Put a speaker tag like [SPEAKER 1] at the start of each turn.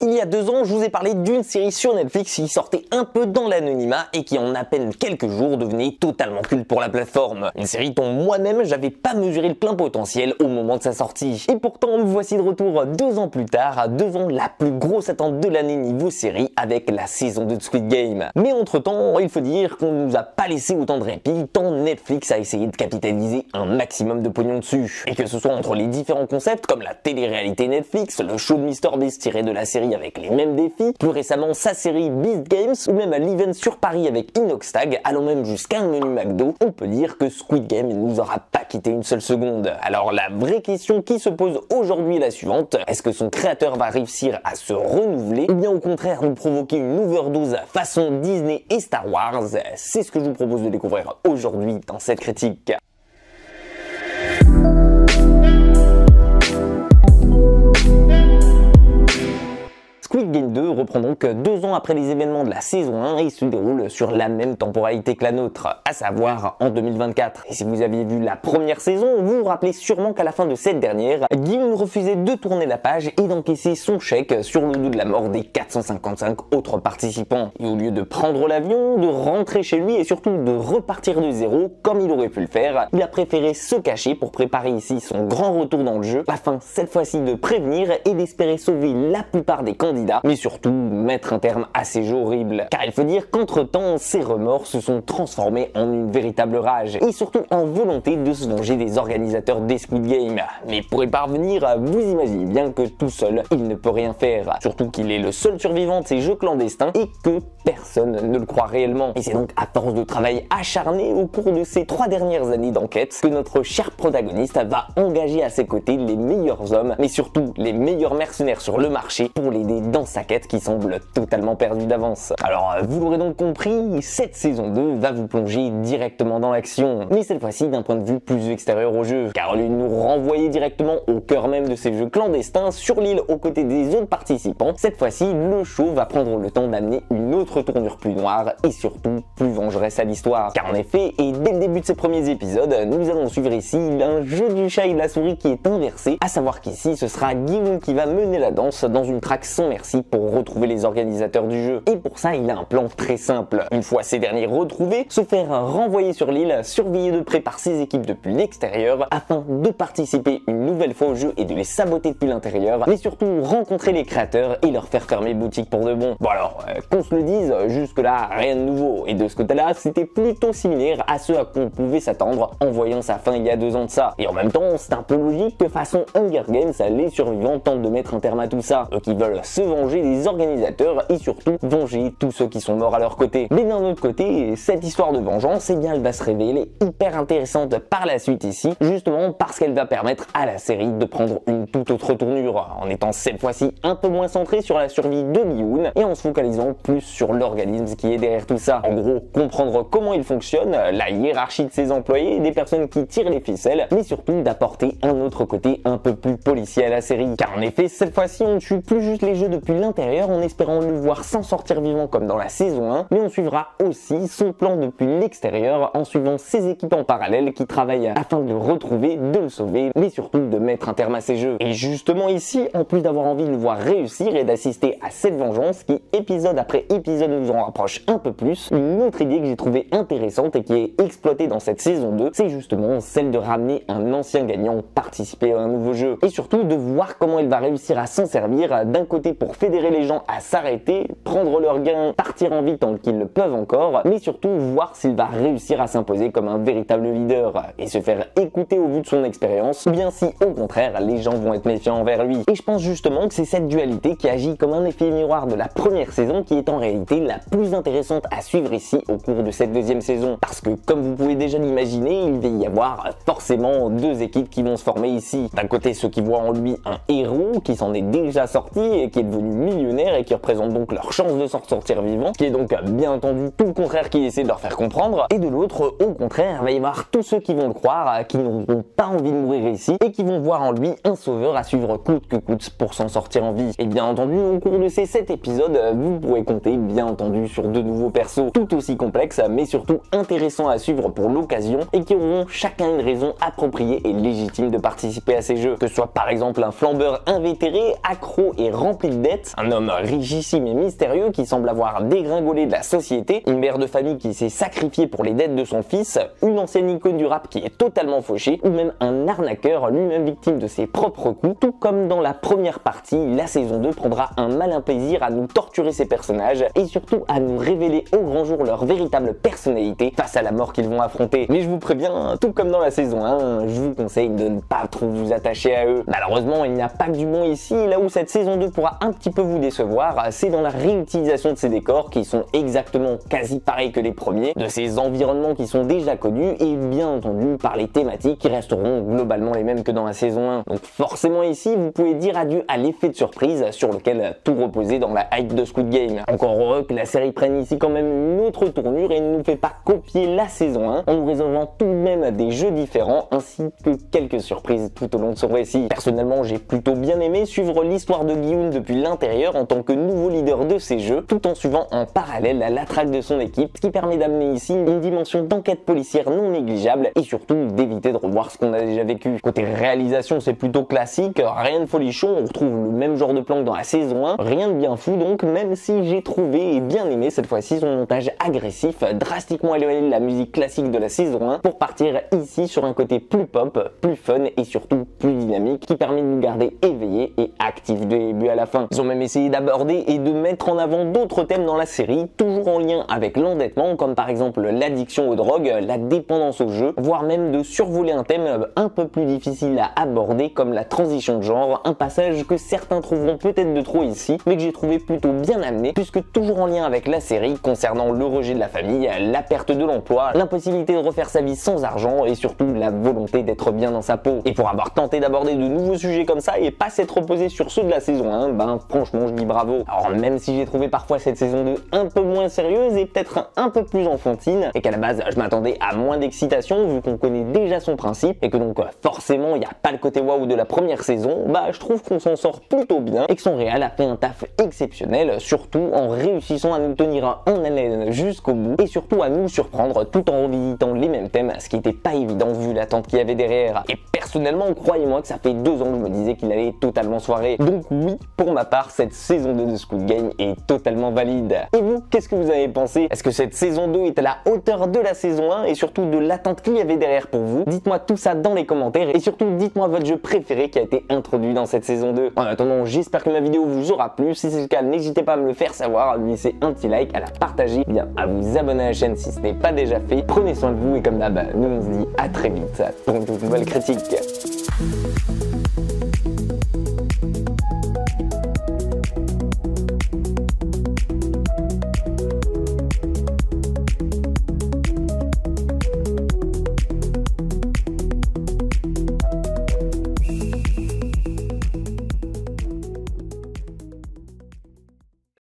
[SPEAKER 1] Il y a 2 ans, je vous ai parlé d'une série sur Netflix qui sortait un peu dans l'anonymat et qui en à peine quelques jours devenait totalement culte pour la plateforme. Une série dont moi-même j'avais pas mesuré le plein potentiel au moment de sa sortie. Et pourtant, me voici de retour 2 ans plus tard devant la plus grosse attente de l'année niveau série avec la saison 2 de Squid Game. Mais entre temps, il faut dire qu'on nous a pas laissé autant de répit tant Netflix a essayé de capitaliser un maximum de pognon dessus. Et que ce soit entre les différents concepts comme la télé-réalité Netflix, le show de MrBeast tiré de la série avec les mêmes défis, plus récemment sa série Beast Games ou même l'event sur Paris avec Inoxtag, allant même jusqu'à un menu McDo, on peut dire que Squid Game ne nous aura pas quitté une seule seconde. Alors la vraie question qui se pose aujourd'hui est la suivante: est-ce que son créateur va réussir à se renouveler ou bien au contraire nous provoquer une overdose façon Disney et Star Wars? C'est ce que je vous propose de découvrir aujourd'hui dans cette critique. Squid Game 2 reprend donc 2 ans après les événements de la saison 1 et se déroule sur la même temporalité que la nôtre, à savoir en 2024. Et si vous aviez vu la première saison, vous vous rappelez sûrement qu'à la fin de cette dernière, Guillaume refusait de tourner la page et d'encaisser son chèque sur le dos de la mort des 455 autres participants. Et au lieu de prendre l'avion, de rentrer chez lui et surtout de repartir de zéro comme il aurait pu le faire, il a préféré se cacher pour préparer ici son grand retour dans le jeu, afin cette fois-ci de prévenir et d'espérer sauver la plupart des candidats, mais surtout mettre un terme à ces jeux horribles. Car il faut dire qu'entre-temps, ces remords se sont transformés en une véritable rage, et surtout en volonté de se venger des organisateurs des Squid Game. Mais pour y parvenir, vous imaginez bien que tout seul, il ne peut rien faire. Surtout qu'il est le seul survivant de ces jeux clandestins et que personne ne le croit réellement. Et c'est donc à force de travail acharné au cours de ces 3 dernières années d'enquête que notre cher protagoniste va engager à ses côtés les meilleurs hommes, mais surtout les meilleurs mercenaires sur le marché pour l'aider dans sa quête qui semble totalement perdue d'avance. Alors vous l'aurez donc compris, cette saison 2 va vous plonger directement dans l'action, mais cette fois-ci d'un point de vue plus extérieur au jeu, car au lieu de nous renvoyer directement au cœur même de ces jeux clandestins sur l'île aux côtés des autres participants, cette fois-ci le show va prendre le temps d'amener une autre tournure plus noire et surtout plus vengeresse à l'histoire. Car en effet, et dès le début de ces premiers épisodes, nous allons suivre ici un jeu du chat et de la souris qui est inversé, à savoir qu'ici ce sera Guillaume qui va mener la danse dans une traque sans merci pour retrouver les organisateurs du jeu. Et pour ça, il a un plan très simple. Une fois ces derniers retrouvés, se faire renvoyer sur l'île, surveiller de près par ses équipes depuis l'extérieur, afin de participer une nouvelle fois au jeu et de les saboter depuis l'intérieur, mais surtout rencontrer les créateurs et leur faire fermer boutique pour de bon. Bon alors, qu'on se le dise, jusque là, rien de nouveau. Et de ce côté-là, c'était plutôt similaire à ce à quoi on pouvait s'attendre en voyant sa fin il y a 2 ans de ça. Et en même temps, c'est un peu logique que façon Hunger Games, les survivants tentent de mettre un terme à tout ça. Eux qui veulent se venger des organisateurs et surtout venger tous ceux qui sont morts à leur côté. Mais d'un autre côté, cette histoire de vengeance, eh bien, elle va se révéler hyper intéressante par la suite ici, justement parce qu'elle va permettre à la série de prendre une toute autre tournure, en étant cette fois-ci un peu moins centrée sur la survie de Bi-Hoon et en se focalisant plus sur l'organisme qui est derrière tout ça. En gros, comprendre comment il fonctionne, la hiérarchie de ses employés, des personnes qui tirent les ficelles, mais surtout d'apporter un autre côté un peu plus policier à la série. Car en effet, cette fois-ci, on ne tue plus juste les jeux depuis l'intérieur en espérant le voir s'en sortir vivant comme dans la saison 1, mais on suivra aussi son plan depuis l'extérieur en suivant ses équipes en parallèle qui travaillent afin de le retrouver, de le sauver, mais surtout de mettre un terme à ses jeux. Et justement ici, en plus d'avoir envie de le voir réussir et d'assister à cette vengeance qui, épisode après épisode, nous en rapproche un peu plus, une autre idée que j'ai trouvée intéressante et qui est exploitée dans cette saison 2, c'est justement celle de ramener un ancien gagnant participer à un nouveau jeu. Et surtout de voir comment il va réussir à s'en servir, d'un côté pour fédérer les gens à s'arrêter, prendre leur gain, partir en vie tant qu'ils le peuvent encore, mais surtout voir s'il va réussir à s'imposer comme un véritable leader et se faire écouter au vu de son expérience, ou bien si au contraire les gens vont être méfiants envers lui. Et je pense justement que c'est cette dualité qui agit comme un effet miroir de la première saison qui est en réalité la plus intéressante à suivre ici au cours de cette 2e saison. Parce que comme vous pouvez déjà l'imaginer, il va y avoir forcément 2 équipes qui vont se former ici. D'un côté ceux qui voient en lui un héros qui s'en est déjà sorti et qui est devenu millionnaire et qui représente donc leur chance de s'en sortir vivant, qui est donc bien entendu tout le contraire qui essaie de leur faire comprendre, et de l'autre au contraire il va y avoir tous ceux qui vont le croire, qui n'auront pas envie de mourir ici et qui vont voir en lui un sauveur à suivre coûte que coûte pour s'en sortir en vie. Et bien entendu au cours de ces 7 épisodes, vous pourrez compter bien entendu sur 2 nouveaux persos tout aussi complexes mais surtout intéressants à suivre pour l'occasion et qui auront chacun une raison appropriée et légitime de participer à ces jeux, que ce soit par exemple un flambeur invétéré, accro et rempli de dettes, un homme richissime et mystérieux qui semble avoir dégringolé de la société, une mère de famille qui s'est sacrifiée pour les dettes de son fils, une ancienne icône du rap qui est totalement fauchée, ou même un arnaqueur lui-même victime de ses propres coups. Tout comme dans la première partie, la saison 2 prendra un malin plaisir à nous torturer ces personnages et surtout à nous révéler au grand jour leur véritable personnalité face à la mort qu'ils vont affronter. Mais je vous préviens, tout comme dans la saison 1, je vous conseille de ne pas trop vous attacher à eux. Malheureusement, il n'y a pas que du bon ici, là où cette saison 2 pourra un petit peu vous décevoir, c'est dans la réutilisation de ces décors qui sont exactement quasi pareils que les premiers, de ces environnements qui sont déjà connus et bien entendu par les thématiques qui resteront globalement les mêmes que dans la saison 1. Donc forcément ici, vous pouvez dire adieu à l'effet de surprise sur lequel tout reposait dans la hype de Squid Game. Encore heureux que la série prenne ici quand même une autre tournure et ne nous fait pas copier la saison 1 en nous réservant tout de même des jeux différents ainsi que quelques surprises tout au long de son récit. Personnellement, j'ai plutôt bien aimé suivre l'histoire de Gi-hun depuis l'intérieur en tant que nouveau leader de ces jeux, tout en suivant en parallèle la traque de son équipe, ce qui permet d'amener ici une dimension d'enquête policière non négligeable et surtout d'éviter de revoir ce qu'on a déjà vécu. Côté réalisation, c'est plutôt classique, rien de folichon, on retrouve le même genre de plan que dans la saison 1, rien de bien fou donc, même si j'ai trouvé et bien aimé cette fois-ci son montage agressif, drastiquement éloigné de la musique classique de la saison 1 pour partir ici sur un côté plus pop, plus fun et surtout plus dynamique qui permet de nous garder éveillés et actifs du début à la fin. Ils ont même essayé d'aborder et de mettre en avant d'autres thèmes dans la série, toujours en lien avec l'endettement, comme par exemple l'addiction aux drogues, la dépendance aux jeux, voire même de survoler un thème un peu plus difficile à aborder comme la transition de genre, un passage que certains trouveront peut-être de trop ici, mais que j'ai trouvé plutôt bien amené, puisque toujours en lien avec la série, concernant le rejet de la famille, la perte de l'emploi, l'impossibilité de refaire sa vie sans argent et surtout la volonté d'être bien dans sa peau. Et pour avoir tenté d'aborder de nouveaux sujets comme ça et pas s'être reposé sur ceux de la saison 1, ben franchement je dis bravo. Alors même si j'ai trouvé parfois cette saison 2 un peu moins sérieuse et peut-être un peu plus enfantine, et qu'à la base je m'attendais à moins d'excitation vu qu'on connaît déjà son principe et que donc forcément il n'y a pas le côté waouh de la première saison, bah je trouve qu'on s'en sort plutôt bien et que son réal a fait un taf exceptionnel, surtout en réussissant à nous tenir en haleine jusqu'au bout et surtout à nous surprendre tout en revisitant les mêmes thèmes, ce qui n'était pas évident vu l'attente qu'il y avait derrière. Et personnellement, croyez-moi que ça fait 2 ans que je me disais qu'il allait totalement soirée. Donc oui, pour ma part, cette saison 2 de Squid Game est totalement valide. Et vous, qu'est-ce que vous avez pensé? Est-ce que cette saison 2 est à la hauteur de la saison 1 et surtout de l'attente qu'il y avait derrière pour vous? Dites-moi tout ça dans les commentaires et surtout dites-moi votre jeu préféré qui a été introduit dans cette saison 2. En attendant, j'espère que ma vidéo vous aura plu. Si c'est le cas, n'hésitez pas à me le faire savoir, à me laisser un petit like, à la partager, bien à vous abonner à la chaîne si ce n'est pas déjà fait. Prenez soin de vous et comme d'hab, nous on se dit à très vite pour une toute nouvelle critique.